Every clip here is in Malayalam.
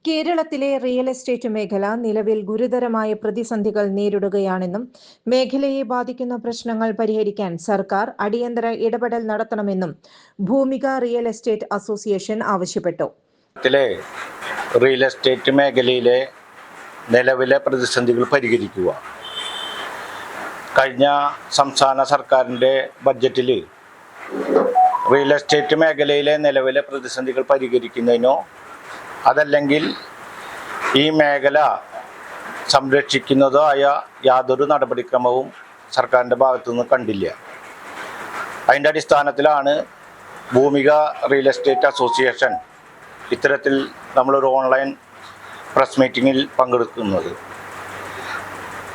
കേരളത്തിലെ റിയൽ എസ്റ്റേറ്റ് മേഖല നിലവിൽ ഗുരുതരമായ പ്രതിസന്ധികൾ നേരിടുകയാണെന്നും മേഖലയെ ബാധിക്കുന്ന പ്രശ്നങ്ങൾ പരിഹരിക്കാൻ സർക്കാർ അടിയന്തര ഇടപെടൽ നടത്തണമെന്നും ഭൂമിക റിയൽ എസ്റ്റേറ്റ് അസോസിയേഷൻ ആവശ്യപ്പെട്ടു. റിയൽ എസ്റ്റേറ്റ് മേഖലയിലെ നിലവിലെ പ്രതിസന്ധികൾ പരിഹരിക്കുക. കഴിഞ്ഞ സംസ്ഥാന സർക്കാരിൻ്റെ ബഡ്ജറ്റിൽ റിയൽ എസ്റ്റേറ്റ് മേഖലയിലെ നിലവിലെ പ്രതിസന്ധികൾ പരിഹരിക്കുന്നതിനോ അതല്ലെങ്കിൽ ഈ മേഖല സംരക്ഷിക്കുന്നതോ ആയ യാതൊരു നടപടിക്രമവും സർക്കാരിൻ്റെ ഭാഗത്തുനിന്ന് കണ്ടില്ല. അതിൻ്റെ അടിസ്ഥാനത്തിലാണ് ഭൂമിക റിയൽ എസ്റ്റേറ്റ് അസോസിയേഷൻ ഇത്തരത്തിൽ നമ്മളൊരു ഓൺലൈൻ പ്രസ് മീറ്റിങ്ങിൽ പങ്കെടുക്കുന്നത്.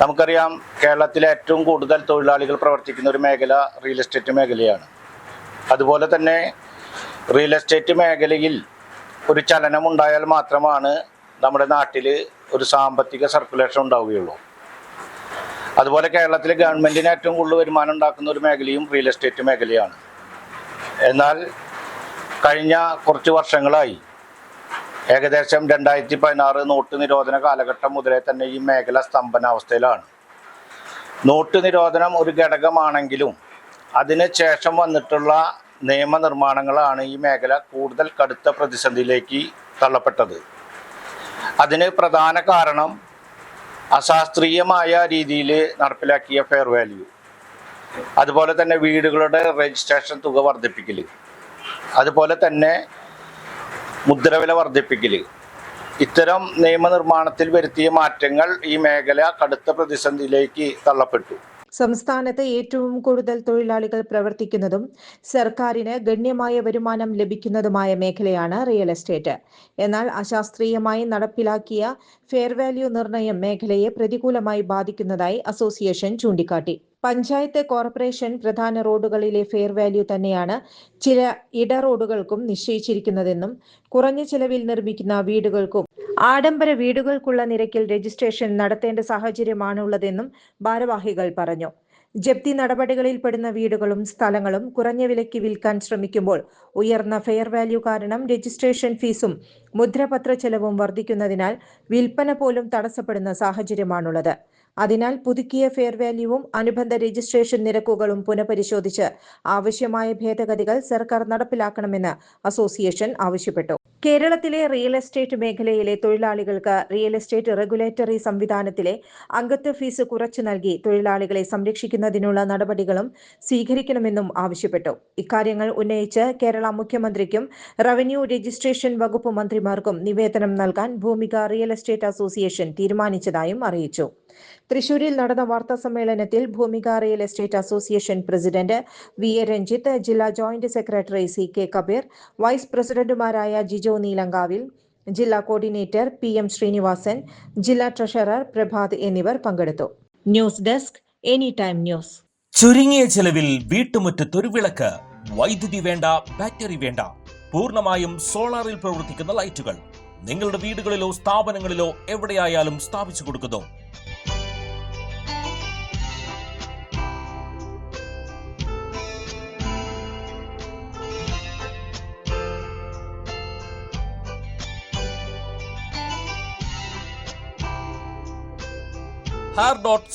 നമുക്കറിയാം, കേരളത്തിലെ ഏറ്റവും കൂടുതൽ തൊഴിലാളികൾ പ്രവർത്തിക്കുന്ന ഒരു മേഖല റിയൽ എസ്റ്റേറ്റ് മേഖലയാണ്. അതുപോലെ തന്നെ റിയൽ എസ്റ്റേറ്റ് മേഖലയിൽ ഒരു ചലനമുണ്ടായാൽ മാത്രമാണ് നമ്മുടെ നാട്ടിൽ ഒരു സാമ്പത്തിക സർക്കുലേഷൻ ഉണ്ടാവുകയുള്ളൂ. അതുപോലെ കേരളത്തിലെ ഗവൺമെൻറ്റിന് ഏറ്റവും കൂടുതൽ വരുമാനം ഉണ്ടാക്കുന്ന ഒരു മേഖലയും റിയൽ എസ്റ്റേറ്റ് മേഖലയാണ്. എന്നാൽ കഴിഞ്ഞ കുറച്ച് വർഷങ്ങളായി ഏകദേശം 2016 നോട്ട് നിരോധന കാലഘട്ടം മുതലേ തന്നെ ഈ മേഖല സ്തംഭനാവസ്ഥയിലാണ്. നോട്ട് നിരോധനം ഒരു ഘടകമാണെങ്കിലും അതിന് ശേഷം വന്നിട്ടുള്ള നിയമനിർമ്മാണങ്ങളാണ് ഈ മേഖല കൂടുതൽ കടുത്ത പ്രതിസന്ധിയിലേക്ക് തള്ളപ്പെട്ടത്. അതിന് പ്രധാന കാരണം അശാസ്ത്രീയമായ രീതിയിൽ നടപ്പിലാക്കിയ ഫെയർ വാല്യൂ, അതുപോലെ തന്നെ വീടുകളുടെ രജിസ്ട്രേഷൻ തുക വർദ്ധിപ്പിക്കൽ, അതുപോലെ തന്നെ മുദ്രവില വർദ്ധിപ്പിക്കൽ, ഇത്തരം നിയമനിർമ്മാണത്തിൽ വരുത്തിയ മാറ്റങ്ങൾ ഈ മേഖല കടുത്ത പ്രതിസന്ധിയിലേക്ക് തള്ളപ്പെട്ടു. സംസ്ഥാനത്ത് ഏറ്റവും കൂടുതൽ തൊഴിലാളികൾ പ്രവർത്തിക്കുന്നതും സർക്കാരിന് ഗണ്യമായ വരുമാനം ലഭിക്കുന്നതുമായ മേഖലയാണ് റിയൽ എസ്റ്റേറ്റ്. എന്നാൽ അശാസ്ത്രീയമായി നടപ്പിലാക്കിയ ഫെയർ വാല്യൂ നിർണയം മേഖലയെ പ്രതികൂലമായി ബാധിക്കുന്നതായി അസോസിയേഷൻ ചൂണ്ടിക്കാട്ടി. പഞ്ചായത്ത്, കോർപ്പറേഷൻ പ്രധാന റോഡുകളിലെ ഫെയർ വാല്യൂ തന്നെയാണ് ചില ഇട റോഡുകൾക്കും നിശ്ചയിച്ചിരിക്കുന്നതെന്നും കുറഞ്ഞ ചെലവിൽ നിർമ്മിക്കുന്ന വീടുകൾക്കും ആഡംബര വീടുകൾക്കുള്ള നിരക്കിൽ രജിസ്ട്രേഷൻ നടത്തേണ്ട സാഹചര്യമാണുള്ളതെന്നും ഭാരവാഹികൾ പറഞ്ഞു. ജപ്തി നടപടികളിൽപ്പെടുന്ന വീടുകളും സ്ഥലങ്ങളും കുറഞ്ഞ വിലയ്ക്ക് വിൽക്കാൻ ശ്രമിക്കുമ്പോൾ ഉയർന്ന ഫെയർ വാല്യൂ കാരണം രജിസ്ട്രേഷൻ ഫീസും മുദ്രപത്ര ചെലവും വർദ്ധിക്കുന്നതിനാൽ വിൽപ്പന പോലും തടസ്സപ്പെടുന്ന സാഹചര്യമാണുള്ളത്. അതിനാൽ പുതുക്കിയ ഫെയർ വാല്യൂവും അനുബന്ധ രജിസ്ട്രേഷൻ നിരക്കുകളും പുനഃപരിശോധിച്ച് ആവശ്യമായ ഭേദഗതികൾ സർക്കാർ നടപ്പിലാക്കണമെന്ന് അസോസിയേഷൻ ആവശ്യപ്പെട്ടു. കേരളത്തിലെ റിയൽ എസ്റ്റേറ്റ് മേഖലയിലെ തൊഴിലാളികൾക്ക് റിയൽ എസ്റ്റേറ്റ് റെഗുലേറ്ററി സംവിധാനത്തിലെ അംഗത്വ ഫീസ് കുറച്ചു നൽകി തൊഴിലാളികളെ സംരക്ഷിക്കുന്നതിനുള്ള നടപടികളും സ്വീകരിക്കണമെന്നും ആവശ്യപ്പെട്ടു. ഇക്കാര്യങ്ങൾ ഉന്നയിച്ച് കേരള മുഖ്യമന്ത്രിക്കും റവന്യൂ രജിസ്ട്രേഷൻ വകുപ്പ് മന്ത്രിമാർക്കും നിവേദനം നൽകാൻ ഭൂമിക റിയൽ എസ്റ്റേറ്റ് അസോസിയേഷൻ തീരുമാനിച്ചതായും അറിയിച്ചു. തൃശൂരിൽ നടന്ന വാർത്താ സമ്മേളനത്തിൽ Bhoomika real estate association president VA. Ranjith, ജില്ലാ joint secretary CK. Kabeer, vice പ്രസിഡന്റുമാരായ ജിജോ നീലങ്കാവിൽ, ജില്ലാ കോർഡിനേറ്റർ പി.എം. ശ്രീനിവാസൻ, ജില്ലാ ട്രഷറർ പ്രഭാത് എന്നിവർ പങ്കെടുത്തു. News desk, any time news. ചുരുങ്ങിയ ചെലവിൽ വീട്ടുമുറ്റത്തൊരു വിളക്ക്. വൈദ്യുതി വേണ്ട, ബാറ്ററി വേണ്ട, പൂർണ്ണമായും സോളാറിൽ പ്രവർത്തിക്കുന്ന ലൈറ്റുകൾ നിങ്ങളുടെ വീടുകളിലോ സ്ഥാപനങ്ങളിലോ എവിടെയായാലും സ്ഥാപിച്ചു കൊടുക്കുന്നു.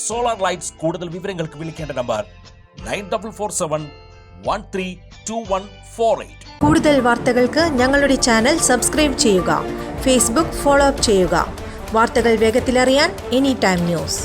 Solar lights. കൂടുതൽ വിവരങ്ങൾക്ക് വിളിക്കേണ്ട നമ്പർ 9447132148. കൂടുതൽ വാർത്തകൾക്ക് ഞങ്ങളുടെ ചാനൽ സബ്സ്ക്രൈബ് ചെയ്യുക. ഫേസ്ബുക്ക് ഫോളോ അപ്പ് ചെയ്യുക. വാർത്തകൾ വേഗത്തിലറിയാൻ എനി ടൈം ന്യൂസ്.